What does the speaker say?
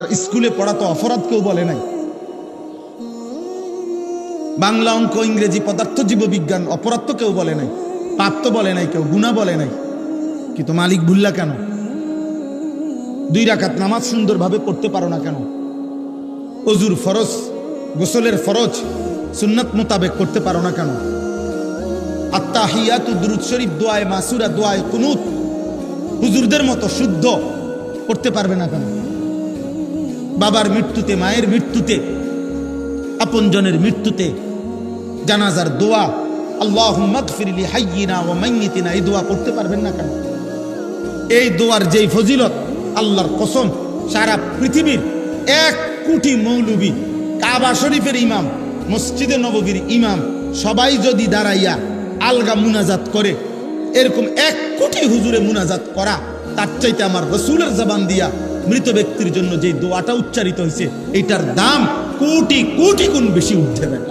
স্কুলে পড়া তো অপরাধ কেউ বলে নাই। বাংলা, অঙ্ক, ইংরেজি, পদার্থ, জীববিজ্ঞান অপরাধ তো কেউ বলে নাই, পাপ তো বলে নাই কেউ, গুনাহ বলে নাই। কিন্তু মালিক ভুল্লা কেন? 2 রাকাত নামাজ সুন্দরভাবে পড়তে পারো না কেন? ওযুর ফরজ, গোসলের ফরজ সুন্নাত মোতাবেক করতে পারো না কেন? আত্তাহিয়াতু, দুরূদ শরীফ, দোয়ায়ে মাসুরা, দোয়ায়ে কুনুত হুজুরদের মতো শুদ্ধ পড়তে পারবে না কেন? বাবার মৃত্যুতে, মায়ের মৃত্যুতে, আপনজনের মৃত্যুতে জানাজার দোয়া আল্লাহুম্মা গফির লি হাইয়িনা ওয়া মাইয়িতিনা, এই দোয়া পড়তে পারবেন না কেন? এই দোয়ার যেই ফজিলত, আল্লাহর কসম সারা পৃথিবীর 1 কোটি মৌলবী, কাবা শরীফের ইমাম, মসজিদে নববীর ইমাম, সবাই যদি দাঁড়াইয়া আলগা মুনাজাত করে, এরকম 1 কোটি হুজুরে মুনাজাত করা, তার চাইতে আমার রাসূলের জবান দিয়া মৃত ব্যক্তির জন্য যে দোয়াটা উচ্চারিত হয়েছে, এটার দাম কোটি কোটি গুণ বেশি উঠতে পারে।